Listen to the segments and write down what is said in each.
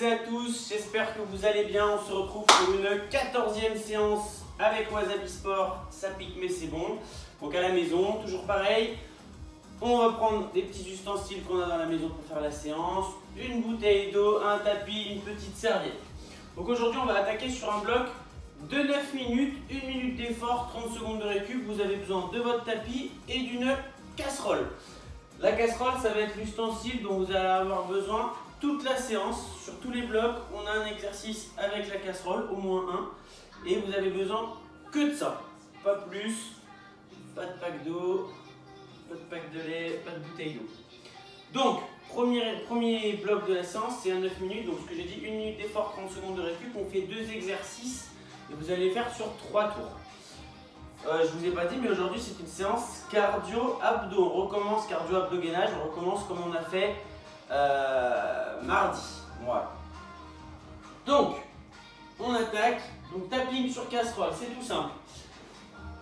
à tous, j'espère que vous allez bien. On se retrouve pour une 14e séance avec Wasabi Sport. Ça pique mais c'est bon. Donc à la maison, toujours pareil. On va prendre des petits ustensiles qu'on a dans la maison pour faire la séance. Une bouteille d'eau, un tapis, une petite serviette. Donc aujourd'hui on va attaquer sur un bloc de 9 minutes, 1 minute d'effort, 30 secondes de récup. Vous avez besoin de votre tapis et d'une casserole. La casserole, ça va être l'ustensile dont vous allez avoir besoin toute la séance. Sur tous les blocs, on a un exercice avec la casserole, au moins un. Et vous avez besoin que de ça. Pas plus, pas de pack d'eau, pas de pack de lait, pas de bouteille d'eau. Donc, premier bloc de la séance, c'est à 9 minutes. Donc, ce que j'ai dit, 1 minute d'effort, 30 secondes de récup. On fait 2 exercices et vous allez faire sur 3 tours. Je vous ai pas dit, mais aujourd'hui c'est une séance cardio-abdos. On recommence cardio-abdos-gainage, on recommence comme on a fait mardi. Voilà. Donc, on attaque. Donc, tapping sur casserole, c'est tout simple.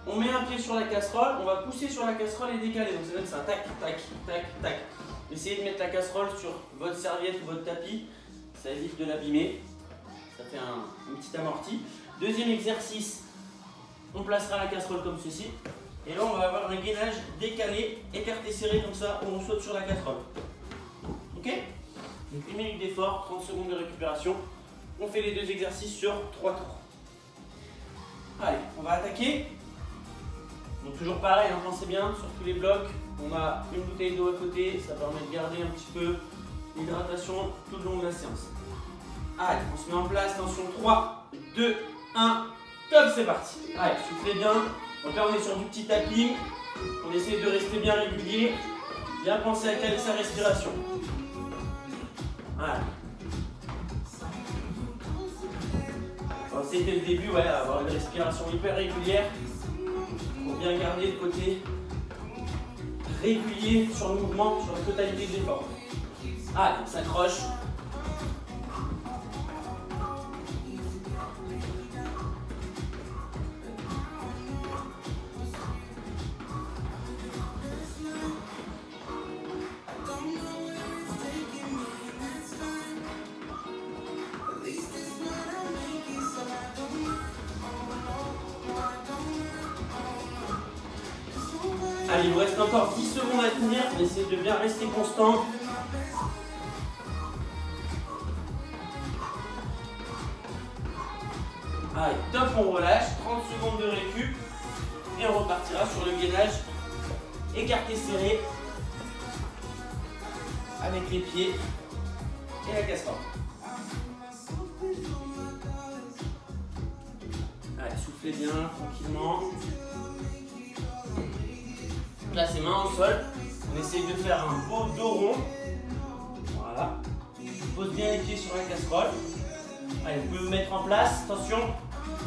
On met un pied sur la casserole, on va pousser sur la casserole et décaler. Donc, ça donne ça, tac, tac, tac, tac. Essayez de mettre la casserole sur votre serviette ou votre tapis, ça évite de l'abîmer. Ça fait un petit amorti. Deuxième exercice. On placera la casserole comme ceci. Et là, on va avoir un gainage décalé, écarté serré comme ça, où on saute sur la casserole. Ok? Donc 1 minute d'effort, 30 secondes de récupération. On fait les 2 exercices sur 3 tours. Allez, on va attaquer. Donc toujours pareil, hein, pensez bien, sur tous les blocs, on a une bouteille d'eau à côté. Ça permet de garder un petit peu l'hydratation tout le long de la séance. Allez, on se met en place, attention, 3, 2, 1. Top, c'est parti. Allez, soufflez bien. Donc là, on est sur du petit tapping. On essaie de rester bien régulier. Bien penser à caler sa respiration. Voilà. Pensez dès le début, ouais, à avoir une respiration hyper régulière pour bien garder le côté régulier sur le mouvement, sur la totalité de l'effort. Allez, on s'accroche. Allez, il vous reste encore 10 secondes à tenir. Essayez de bien rester constant. Allez, top, on relâche. 30 secondes de récup. Et on repartira sur le gainage écarté serré. Avec les pieds et la casserole. Allez, soufflez bien, tranquillement. Là, c'est main au sol. On essaye de faire un beau dos rond. Voilà. On pose bien les pieds sur la casserole. Allez, vous pouvez vous mettre en place. Attention.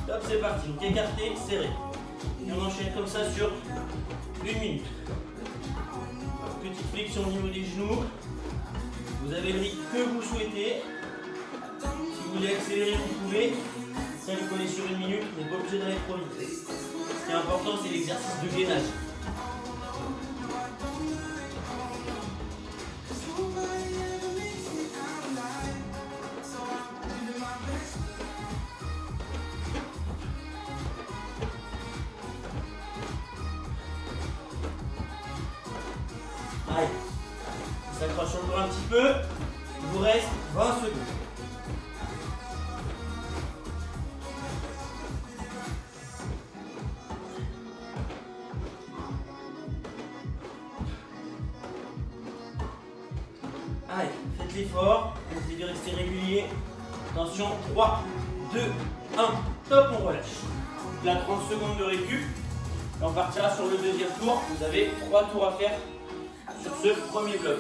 Top, c'est parti. Donc, écarté, serré. Et on enchaîne comme ça sur 1 minute. Petite flexion au niveau des genoux. Vous avez le rythme que vous souhaitez. Si vous voulez accélérer, vous pouvez. Ça, vous connaissez sur 1 minute. Vous n'êtes pas obligé d'aller trop vite. Ce qui est important, c'est l'exercice de gainage. Allez, on s'accroche encore un petit peu. Il vous reste 20 secondes. Allez, faites l'effort. Essayez de rester régulier. Attention, 3, 2, 1. Top, on relâche. Là, 30 secondes de récup. Et on partira sur le deuxième tour. Vous avez 3 tours à faire sur ce premier bloc.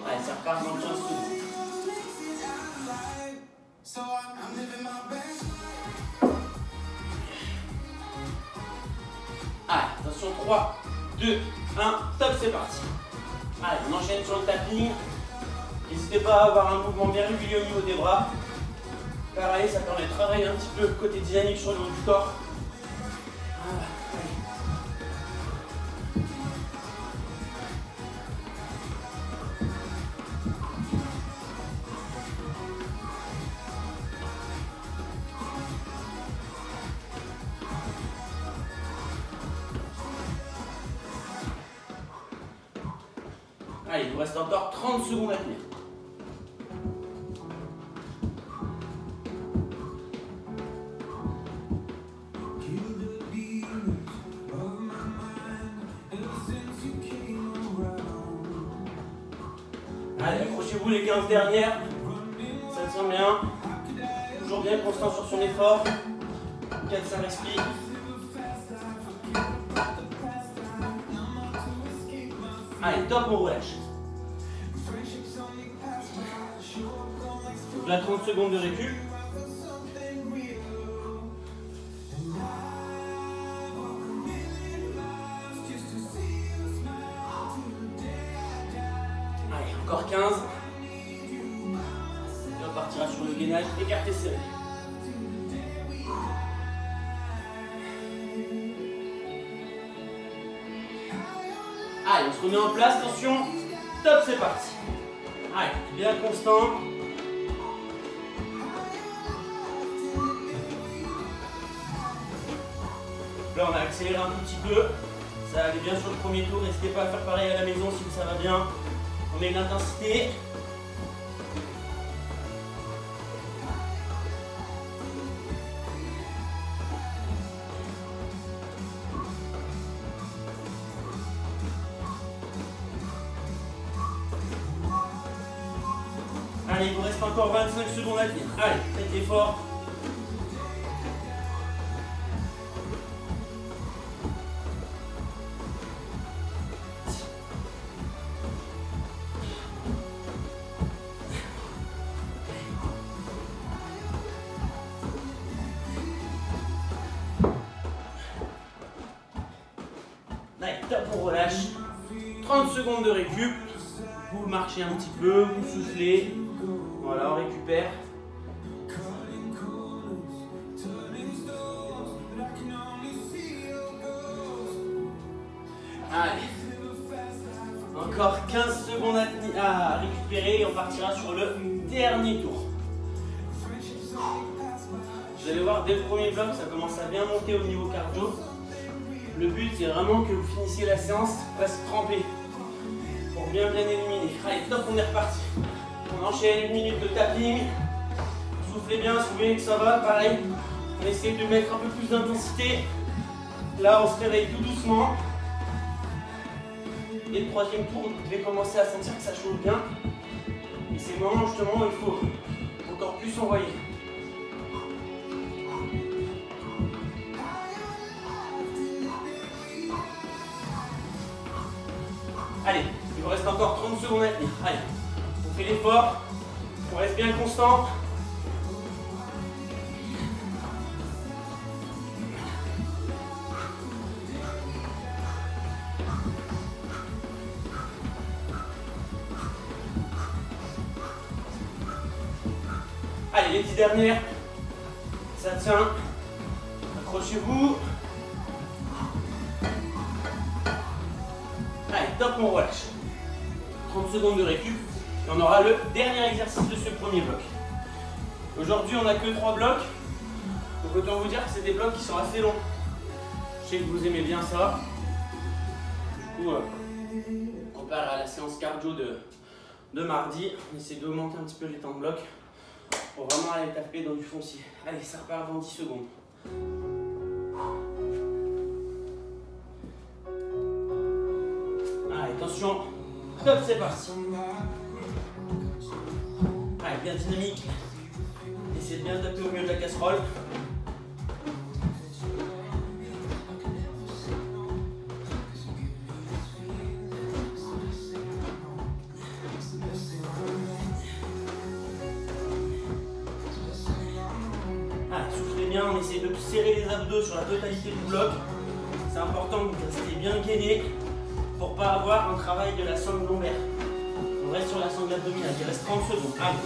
Allez, ça repart dans 15 secondes. Allez, attention, 3, 2, 1, top, c'est parti. Allez, on enchaîne sur le tapping. N'hésitez pas à avoir un mouvement bien régulier au niveau des bras. Pareil, ça permet de travailler un petit peu le côté dynamique sur le haut du corps. Voilà. Allez, il vous reste encore 30 secondes à tenir. Allez, accrochez-vous les 15 dernières. Ça tient bien. Toujours bien constant sur son effort. 4, ça respire. Allez, top, on relâche. Donc là, 30 secondes de récup. Allez, encore 15. Et on partira sur le gainage écarté serré. Allez, on se remet en place, attention, top, c'est parti. Allez, bien constant. Là, on a accéléré un tout petit peu. Ça allait bien sur le premier tour. N'hésitez pas à faire pareil à la maison si ça va bien. On met l'intensité. Allez, il vous reste encore 25 secondes à tenir. Allez, faites l'effort. Allez, top, on relâche. 30 secondes de récup. Vous marchez un petit peu, vous soufflez. Voilà, on récupère. Allez. Encore 15 secondes à récupérer et on partira sur le dernier tour. Vous allez voir, dès le premier bloc, ça commence à bien monter au niveau cardio. Le but, c'est vraiment que vous finissiez la séance presque trempé pour bien éliminer. Allez, top, on est reparti. On enchaîne une minute de tapping. Soufflez bien, si vous voyez que ça va, pareil. On essaie de mettre un peu plus d'intensité. Là, on se réveille tout doucement. Et le troisième tour, vous devez commencer à sentir que ça chauffe bien. Et c'est le moment justement où il faut encore plus envoyer. Allez, il vous reste encore 30 secondes à tenir. Allez, on fait l'effort, on reste bien constant. Allez, les 10 dernières, ça tient. Accrochez-vous. Allez, top, on relâche. 30 secondes de récup. Et on aura le dernier exercice de ce premier bloc. Aujourd'hui, on n'a que 3 blocs. Donc autant vous dire que c'est des blocs qui sont assez longs. Je sais que vous aimez bien ça. Du coup, comparé à la séance cardio de mardi, on essaie d'augmenter un petit peu les temps de bloc pour vraiment aller taper dans du foncier. Allez, ça repart dans 10 secondes. Allez, attention, top, c'est parti. Allez, bien dynamique. Essayez de bien taper au milieu de la casserole. Allez, soufflez bien, on essaie de serrer les abdos sur la totalité du bloc. C'est important que vous restez bien gainé pour ne pas avoir un travail de la sangle lombaire. On reste sur la sangle abdominale, il reste 30 secondes. Allez.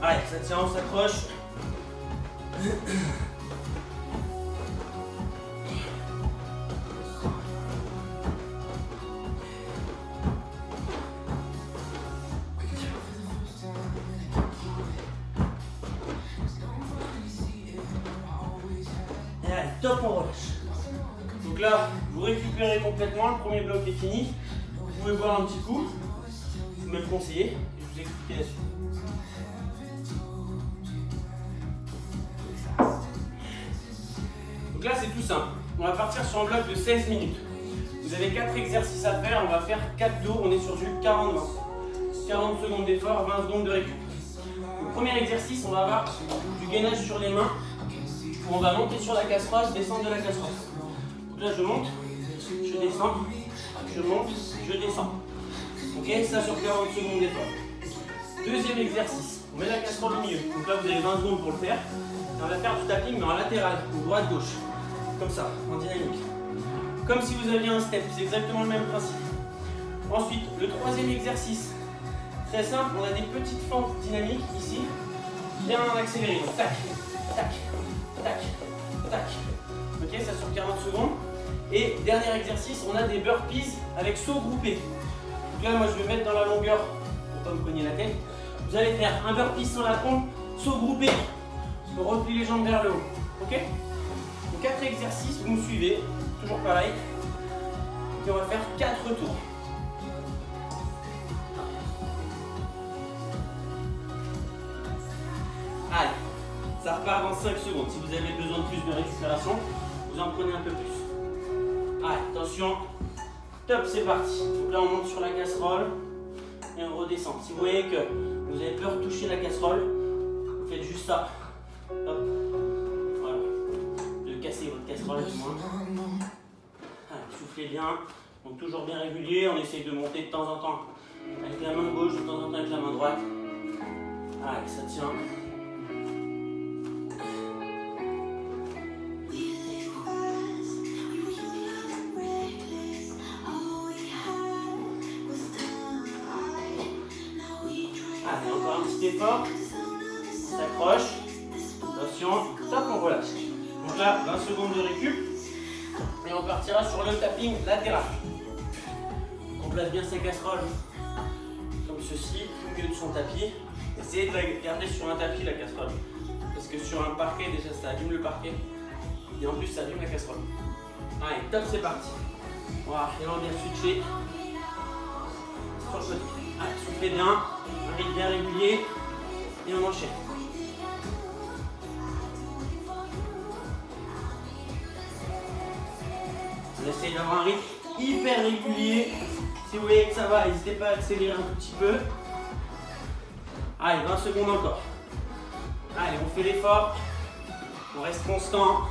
Allez, ça tient, on s'accroche. Et allez, top, on relâche. Donc là, vous Vous récupérez complètement, le premier bloc est fini. Vous pouvez boire un petit coup, vous me le conseillez, et je vous explique la suite. Donc là c'est tout simple, on va partir sur un bloc de 16 minutes. Vous avez 4 exercices à faire, on va faire 4 tours, on est sur du 40-20. 40 secondes d'effort, 20 secondes de récup. Le premier exercice, on va avoir du gainage sur les mains, où on va monter sur la casserole, descendre de la casserole. Donc là je monte, je descends, je monte, je descends. Ok, ça sur 40 secondes d'effort. Deuxième exercice, on met la casserole au milieu. Donc là vous avez 20 secondes pour le faire. Et on va faire du tapping mais en latéral, ou droite-gauche. Comme ça, en dynamique. Comme si vous aviez un step, c'est exactement le même principe. Ensuite, le troisième exercice, très simple, on a des petites fentes dynamiques ici, bien accélérées. Donc tac, tac, tac, tac. Ok, ça sur 40 secondes. Et dernier exercice, on a des burpees avec saut groupé. Donc là, moi je vais mettre dans la longueur pour pas me cogner la tête. Vous allez faire un burpee sans la pompe, saut groupé. On replie les jambes vers le haut. Ok? Donc 4 exercices, vous me suivez, toujours pareil. Et on va faire 4 tours. Allez, ça repart dans 5 secondes. Si vous avez besoin de plus de récupération, vous en prenez un peu plus. Allez, attention. Top, c'est parti. Donc là, on monte sur la casserole et on redescend. Si vous voyez que vous avez peur de toucher la casserole, vous faites juste ça. Hop. Voilà. De casser votre casserole du moins. Allez, soufflez bien. Donc toujours bien régulier. On essaye de monter de temps en temps avec la main gauche, de temps en temps avec la main droite. Allez, ça tient. Allez, encore un petit effort. On s'accroche. Attention. Top, on relâche. Donc là, 20 secondes de récup. Et on partira sur le tapping latéral. On place bien sa casserole comme ceci, au milieu de son tapis. Essayez de la garder sur un tapis, la casserole. Parce que sur un parquet, déjà ça abîme le parquet. Et en plus, ça abîme la casserole. Allez, top, c'est parti. Voilà, et on va bien switcher. Sur le côté. Allez, soufflez bien. Un rythme bien régulier. Et on enchaîne. On essaye d'avoir un rythme hyper régulier. Si vous voyez que ça va, n'hésitez pas à accélérer un tout petit peu. Allez, 20 secondes encore. Allez, on fait l'effort. On reste constant.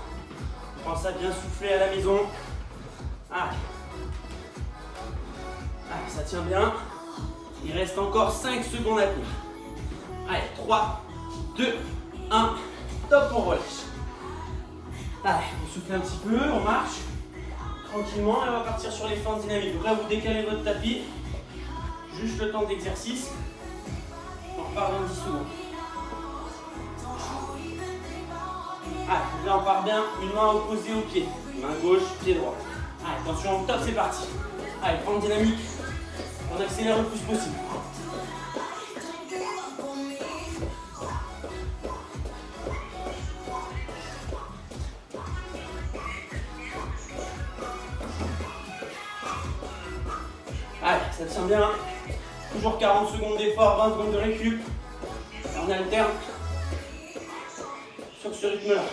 On pense à bien souffler à la maison. Allez. Allez, ça tient bien. Il reste encore 5 secondes à tenir. Allez, 3, 2, 1. Top, on relâche. Allez, on souffle un petit peu, on marche. Tranquillement, et on va partir sur les fentes dynamiques. Donc là, vous décalez votre tapis. Juste le temps d'exercice. On repart dans 10 secondes. Allez, donc là on part bien, une main opposée au pied. Main gauche, pied droit. Allez, attention, top, c'est parti. Allez, fente dynamique. On accélère le plus possible. Allez, ça tient bien. Toujours 40 secondes d'effort, 20 secondes de récup. On alterne sur ce rythme-là.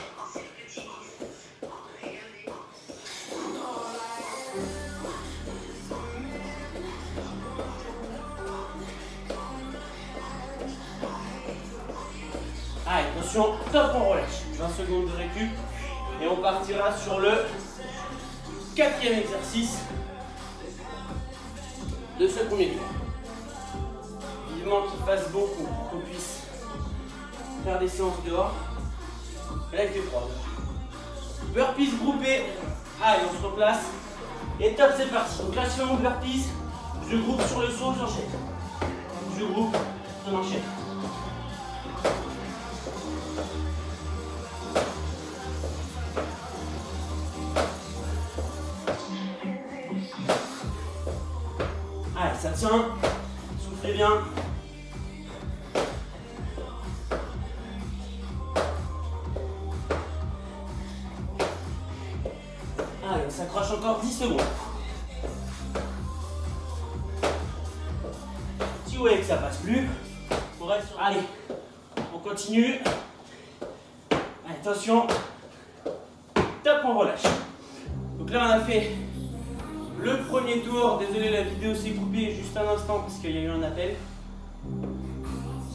Allez, attention, top, on relâche. 20 secondes de récup. Et on partira sur le 4e exercice de ce premier tour. Vivement qu'il fasse beau pour qu'on puisse faire des séances dehors. Avec les prods. Burpees groupés. Allez, on se replace. Et top, c'est parti. Donc là, je fais mon burpees. Je groupe sur le saut, j'enchaîne. Je groupe, on enchaîne. Allez, ça tient. Soufflez bien. Allez, on s'accroche encore encore 10 secondes. Si vous voyez que ça passe plus, on reste sur... Allez, on continue. Allez, attention. Top, on relâche. Donc là, on a fait le premier tour. Désolé, la vidéo s'est coupée juste un instant parce qu'il y a eu un appel.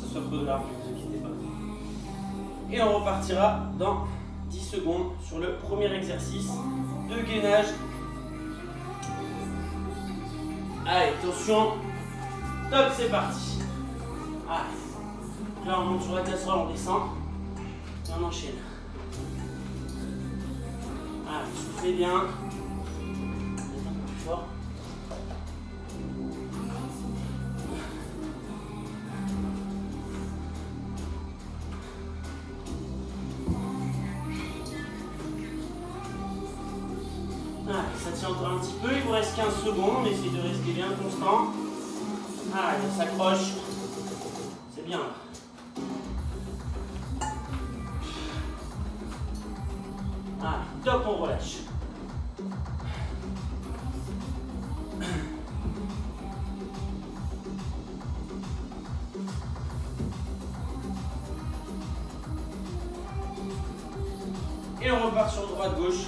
Ça soit pas grave, ne vous inquiétez pas. Et on repartira dans 10 secondes sur le premier exercice de gainage. Allez, attention. Top, c'est parti. Allez. Là, on monte sur la casserole, on descend. Et on enchaîne. Allez, soufflez bien. Mettez un peu plus fort. Allez, ça tient encore un petit peu. Il vous reste 15 secondes. On essaie de rester bien constant. Allez, on s'accroche. C'est bien. Allez, top, on relâche. Et on repart sur droite-gauche.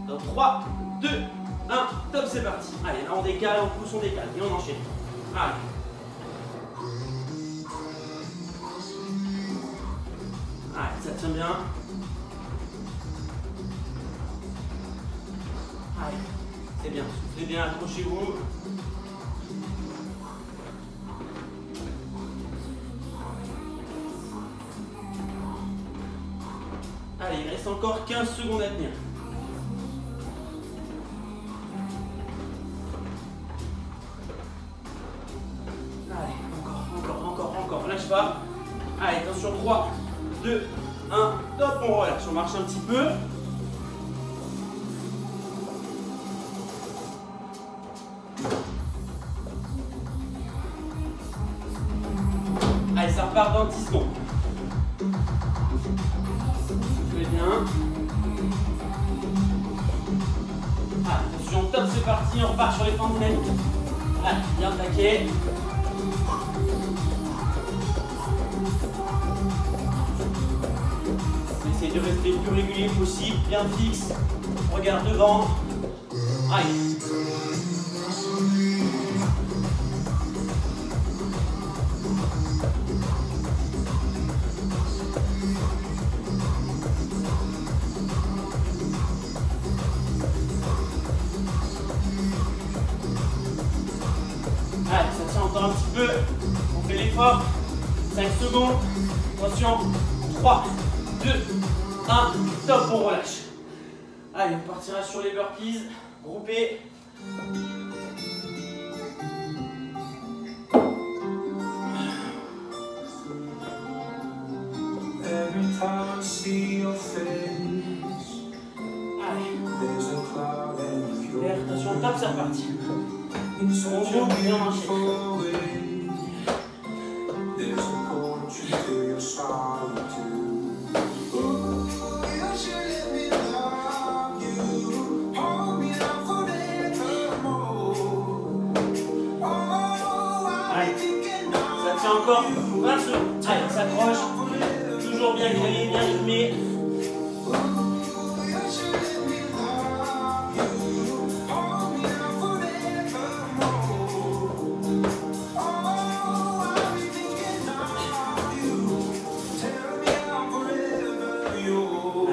Dans 3, 2, 1, top, c'est parti. Allez, là on décale, on pousse, on décale et on enchaîne. Allez. Allez, ça tient bien. Allez, c'est bien, soufflez bien, accrochez-vous. Allez, il reste encore 15 secondes à tenir. Lâche pas. Allez, attention, 3, 2, 1, top, on relâche. On marche un petit peu. Allez, ça repart dans 10 secondes. Très bien. Allez, attention, top, c'est parti. On repart sur les fentes dynamiques. Allez, bien taqué. Essayez de rester le plus régulier possible, bien fixe. Regarde devant. Allez. Allez, ça tient encore un petit peu. On fait l'effort. 5 secondes. Attention. 3, 2, 1, top, on relâche. Allez, on partira sur les burpees, groupés. Allez. Et attention, top, c'est reparti. On groupe et on enchaîne. Encore 20 secondes. Allez, on s'accroche. Toujours bien calé, bien rythmé.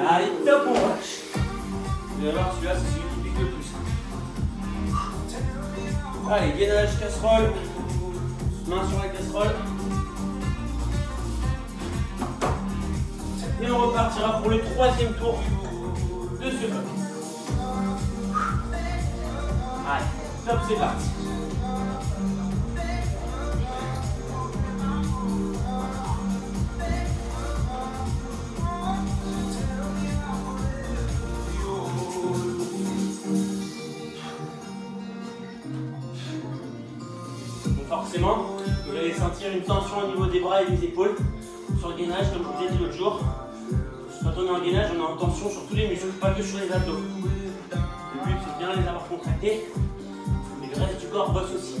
Allez, top, on relâche. Vous allez voir, celui-là, c'est celui qui pique le plus. Allez, gainage, casserole. Main sur la casserole. Et on repartira pour le 3e tour de ce bloc. Allez, top, c'est parti. Donc forcément, vous allez sentir une tension au niveau des bras et des épaules sur le gainage, comme je vous ai dit l'autre jour. Quand on est en gainage, on est en tension sur tous les muscles, pas que sur les abdos. Le but c'est bien les avoir contractés, mais le reste du corps bosse aussi.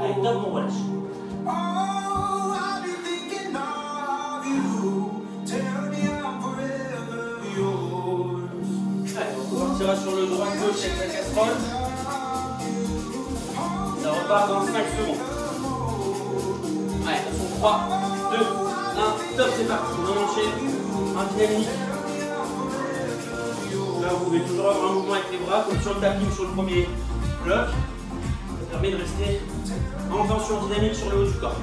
Allez, top, on relâche. On partira sur le droit-gauche avec la casserole. Ça repart dans 5 secondes. Allez, attention, 3, 2, 1, top, c'est parti. On enchaîne en dynamique. Là, vous pouvez toujours avoir un mouvement avec les bras, comme sur le tapping sur le premier bloc. Ça permet de rester en tension dynamique sur le haut du corps.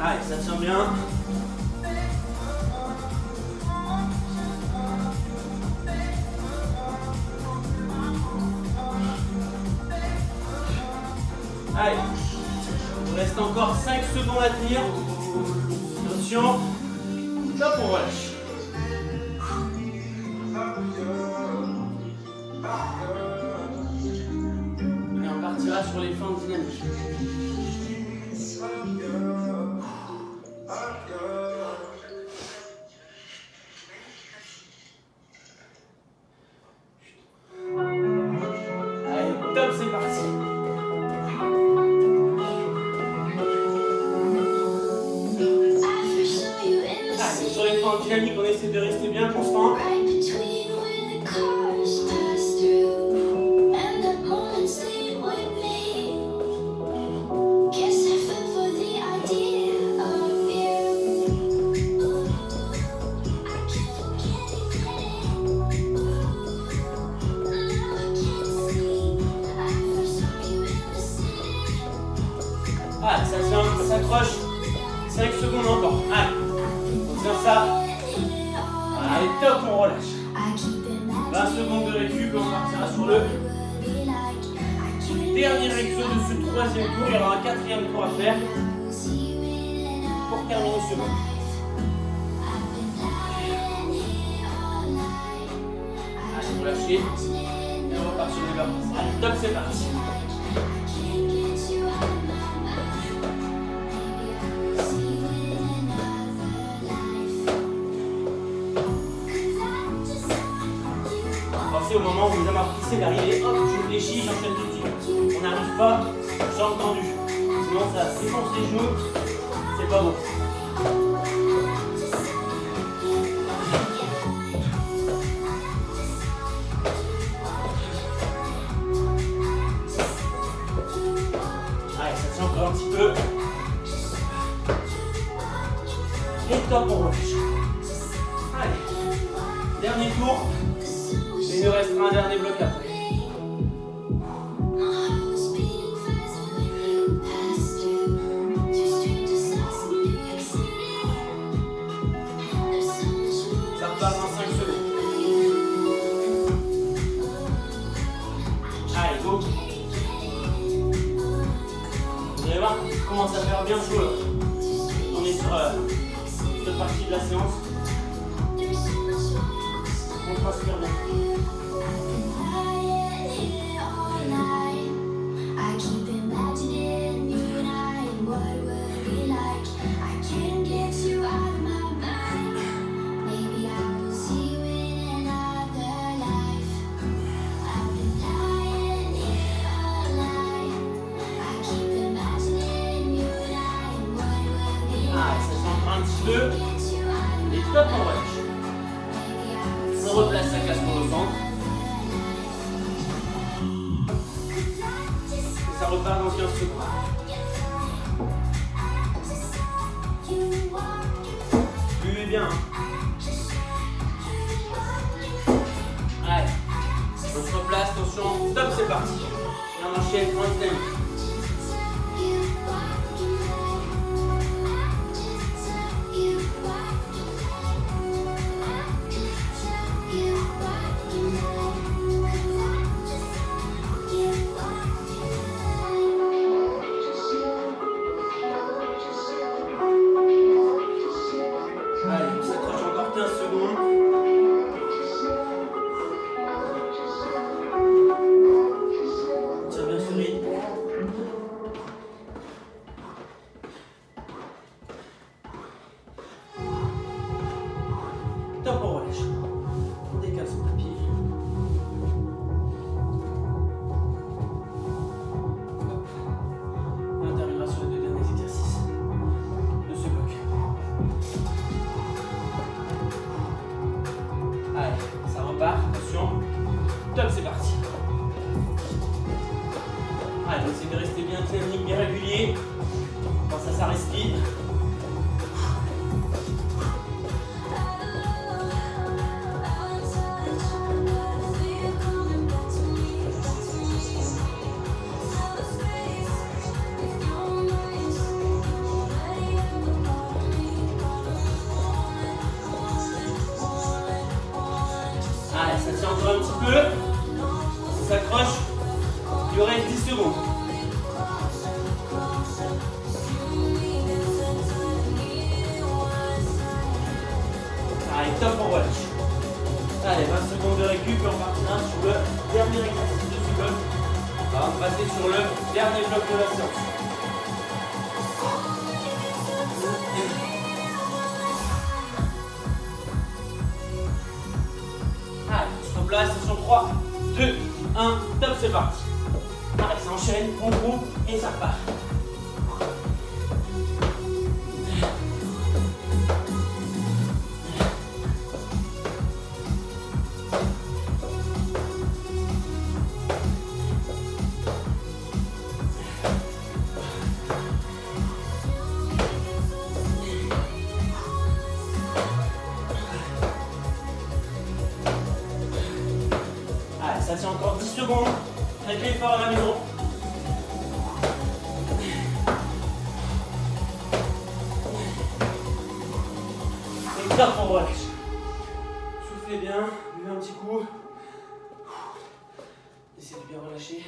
Allez, ça tient bien. Allez, il reste encore 5 secondes à tenir. Attention, top, on relâche. Et on partira sur les fentes dynamiques. Allez, top, c'est parti. Allez, sur les fentes dynamiques, on essaie de rester bien constant. Ah, ça s'accroche. 5 secondes encore. Allez, on tient ça. Allez, top, on relâche. 20 secondes de récup, on partira sur le dernier exo de ce troisième tour. Il y aura un quatrième tour à faire pour terminer ce tour. Allez, vous lâchez. Et on repart sur les barres. Allez, top, c'est parti. Au moment où vous amortissez d'arriver, hop, je réfléchis, j'enchaîne tout de suite. On n'arrive pas, jambes tendues. Sinon ça défonce les genoux, c'est pas bon. Allez, ça tient encore un petit peu. Et top, on relâche. Allez, dernier tour. Il nous restera un dernier bloc après. Ça repart dans 5 secondes. Allez, go. Vous allez voir, on commence à faire bien jouer. On est sur cette partie de la séance. On transpire bien. Et top, on relâche. On replace sa casserole au centre. Et ça repart dans 15 secondes. Buvez bien. Allez, on se replace, attention, top, c'est parti. Et on enchaîne, on enchaîne. Allez, on essaie de rester bien dynamique, bien régulier. Pense à ça respire. Allez, ça tient encore un petit peu. Ça s'accroche. Il reste 10 secondes. Allez, top pour watch. Allez, 20 secondes de récup et on partira sur le dernier exercice de ce bloc avant de passer sur le dernier bloc de la séance. Allez, on se replace, c'est sur 3, 2, 1, top, c'est parti. Allez, ça enchaîne, on groupe et ça repart. Ça tient encore 10 secondes. Faites l'effort à la maison. Et top pour watch. Soufflez bien, buvez un petit coup. Essayez de bien relâcher.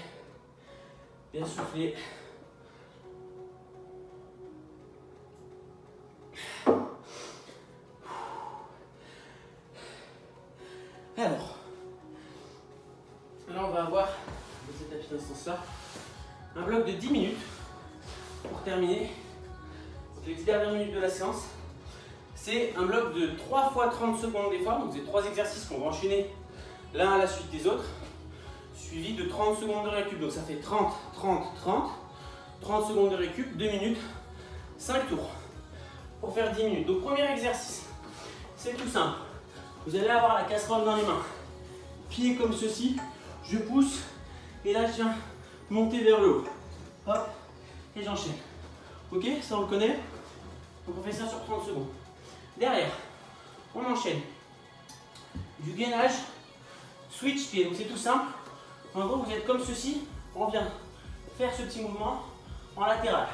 Bien souffler. Alors. Là, on va avoir, de cet tapis d'instance-là, un bloc de 10 minutes pour terminer. Donc, les 10 dernières minutes de la séance, c'est un bloc de 3 fois 30 secondes d'effort. Donc, c'est 3 exercices qu'on va enchaîner l'un à la suite des autres, suivi de 30 secondes de récup. Donc, ça fait 30, 30, 30. 30 secondes de récup, 2 minutes, 5 tours pour faire 10 minutes. Donc, premier exercice, c'est tout simple. Vous allez avoir la casserole dans les mains, pieds comme ceci. Je pousse et là je viens monter vers le haut. Hop, et j'enchaîne. Ok, ça on le connaît. Donc on fait ça sur 30 secondes. Derrière, on enchaîne. Du gainage, switch pied. Donc c'est tout simple. En gros, vous êtes comme ceci. On vient faire ce petit mouvement en latéral.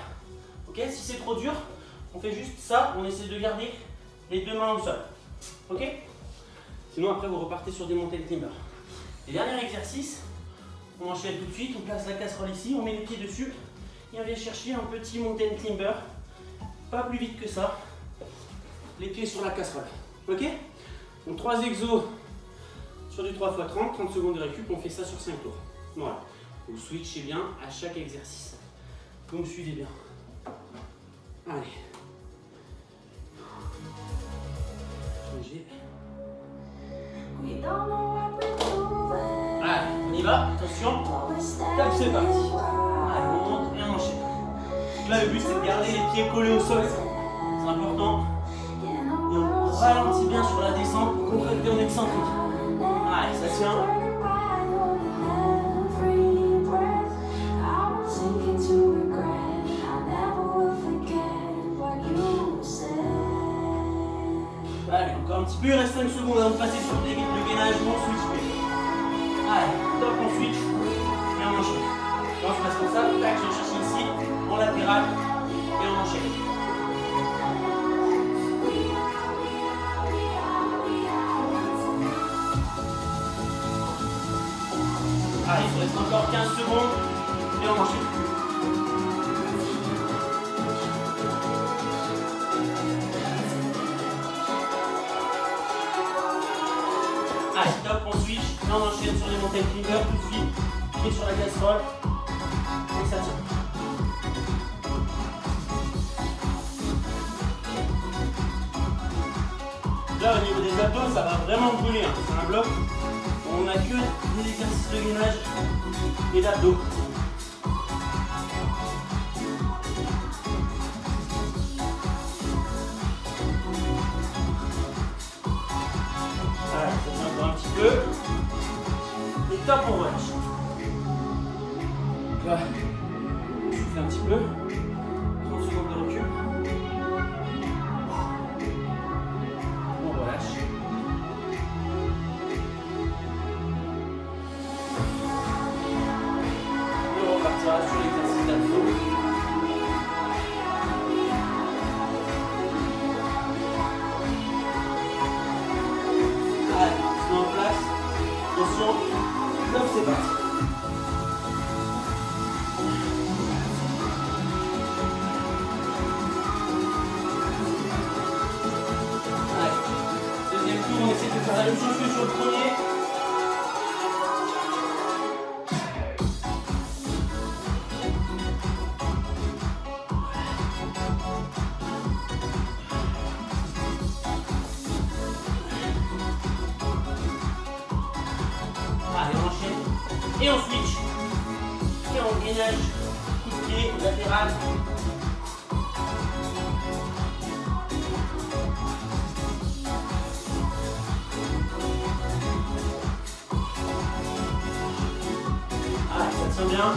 Ok, si c'est trop dur, on fait juste ça. On essaie de garder les deux mains au sol. Ok. Sinon après vous repartez sur des montées de timber. Et dernier exercice, on enchaîne tout de suite, on place la casserole ici, on met les pieds dessus et on vient chercher un petit mountain climber, pas plus vite que ça, les pieds sur la casserole. Ok? Donc 3 exos sur du 3 x 30, 30 secondes de récup, on fait ça sur 5 tours. Voilà, vous switchez bien à chaque exercice. Vous me suivez bien. Allez. Changez. Allez, on y va, attention, top, c'est parti. Allez, on monte et on enchaîne. Donc là, le but c'est de garder les pieds collés au sol, c'est important. Et on ralentit bien sur la descente pour contracter en excentrique. Allez, ça tient. Allez, encore un petit peu, il reste 5 secondes avant de passer sur le gainage, on switch. Allez, top, on switch et on enchaîne. Là, on se passe comme ça, tac, je cherche ici, en latéral et on enchaîne. Allez, il reste encore 15 secondes et on enchaîne. Allez, top, on switch, et on enchaîne sur les montées de climber tout de suite, pied sur la casserole, et ça tient. Là, au niveau des abdos, ça va vraiment brûler, hein. C'est un bloc où on n'a que des exercices de gainage et d'abdos. Voilà, ça tient encore un petit peu. Et top, on watch. va souffler un petit peu. 30 secondes de recul. On relâche. Et on repartira sur l'exercice d'abdos. Allez, on se met en place. Attention, top, c'est parti. On essaie de faire la même chose que sur le premier. Allez, on enchaîne. Et on switch. Et on gainage. Coup de pied latéral. Ça tient bien.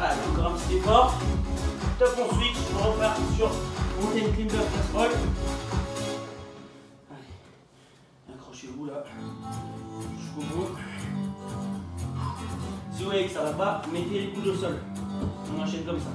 Allez, encore un petit effort. Top, on switch, on repart sur mountain climber casserole. Allez, accrochez-vous là, jusqu'au bout. Si vous voyez que ça va pas, mettez les coudes au sol. On enchaîne comme ça.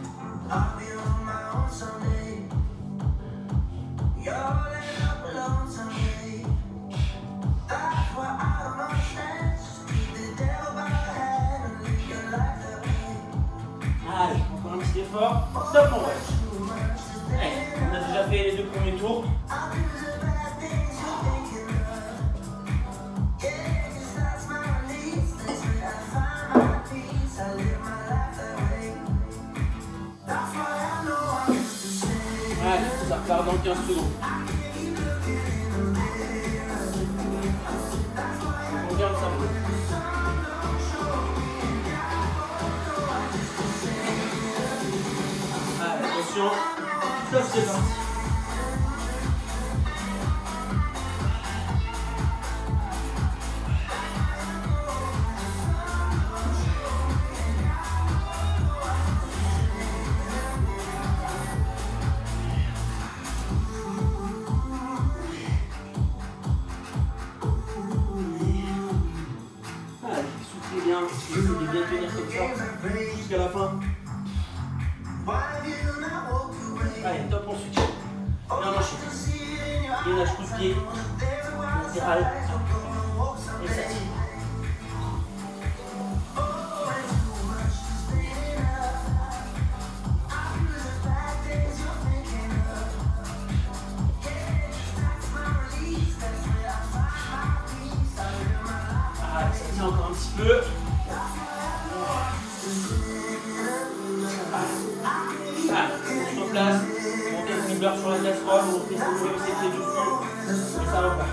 Allez, encore un petit effort. Top, on relâche. Allez, on a déjà fait les 2 premiers tours. Allez, ça repart dans 15 secondes. On garde ça. Allez, attention. Stop, c'est parti. Essayez de bien tenir comme ça jusqu'à la fin. Allez, top, on switch. Et on enchaîne. Gainage coup de pied, latéral, et ça tire. Allez, ça tient encore un petit peu. On se place, on fait le climber sur la casserole, on fait ses pieds dessus, et ça repart.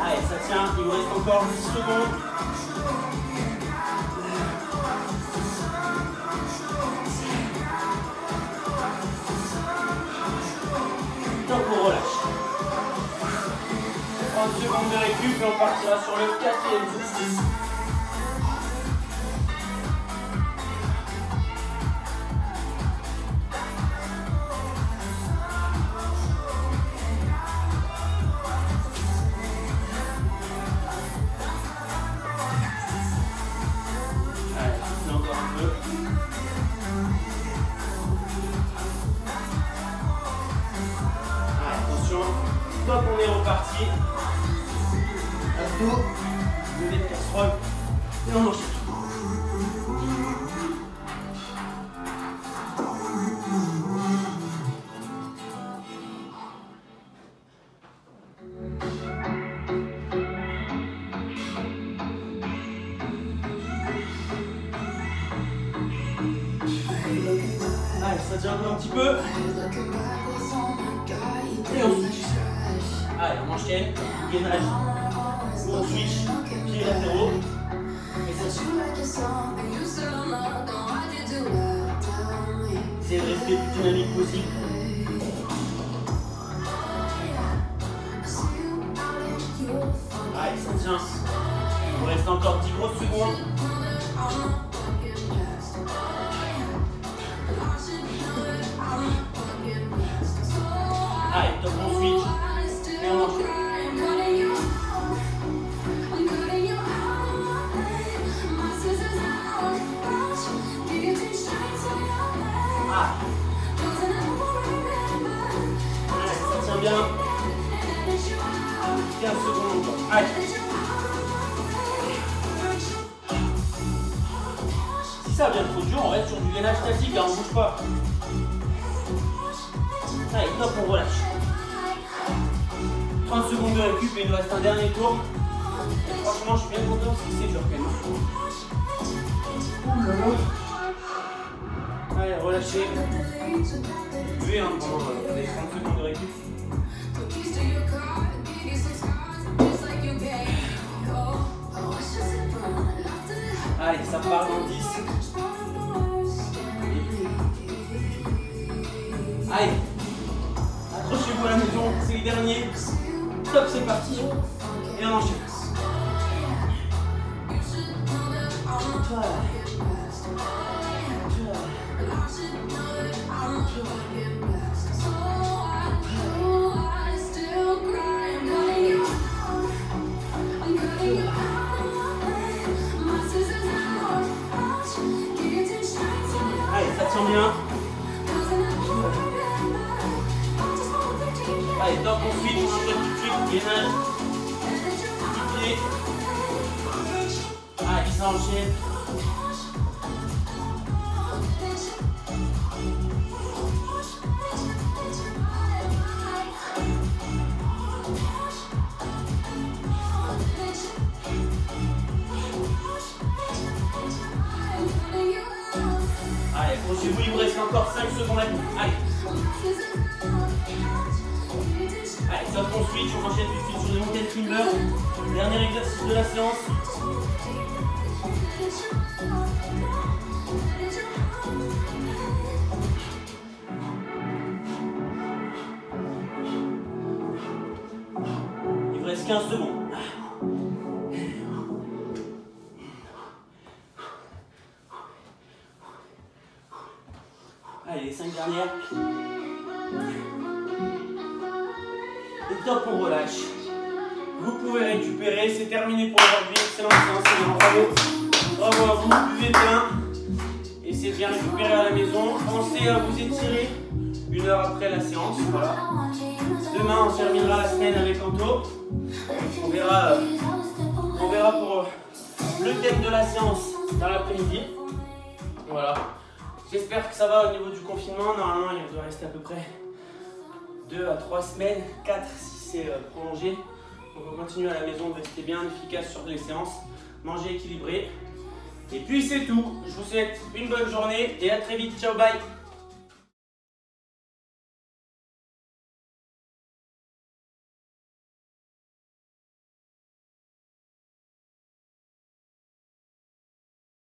Allez, ça tient, il vous reste encore 10 secondes. Top, on relâche. 30 secondes de récup et on partira sur le 4e exercice. Allez, c'est encore un peu. Top, on est reparti. Abdos, levé de casserole et on enchaîne. Allez, ça tient un petit peu. Et on switch. Allez, on enchaîne, gainage, on switch, pieds latéraux. Et ça suit. Essayez de rester le plus dynamique possible. Allez, ça tient. Il vous reste encore 10 grosses secondes. Allez, top, on switch. Et on enchaîne. Allez, ça tient bien. 15 secondes encore. Allez. Si ça devient trop dur, on reste sur du gainage statique, hein, on ne bouge pas. Allez, top, on relâche. 30 secondes de récup et il nous reste un dernier tour. Et franchement, je suis bien content parce que c'est dur quand même. Allez, relâchez. Buvez hein, pendant les 30 secondes de récup. Allez, ça part dans 10. Allez, accrochez-vous à la maison, c'est les derniers. Top, c'est parti. Et on enchaîne. Allez, ça tient bien. Allez, top, on switch, on enchaîne tout de suite, gainage, petit pied. Allez, ça enchaîne. Allez, accrochez-vous, il vous reste encore 5 secondes à vous. Allez. Allez, top, on switch, on enchaîne tout de suite sur les mountain climbers. Dernier exercice de la séance. Il vous reste 15 secondes. Allez, les 5 dernières. Et top, on relâche. Vous pouvez récupérer, c'est terminé pour aujourd'hui. Excellente séance, bravo. Bravo à vous, buvez bien. Essayez de bien récupérer à la maison. Pensez à vous étirer 1 heure après la séance. Voilà. Demain, on terminera la semaine avec Anto. On verra pour le thème de la séance dans l'après-midi. Voilà. J'espère que ça va au niveau du confinement. Normalement, il doit rester à peu près 2 à 3 semaines, 4 si c'est prolongé. Donc on continue à la maison, rester bien efficace sur les séances, manger équilibré. Et puis c'est tout. Je vous souhaite une bonne journée et à très vite. Ciao, bye.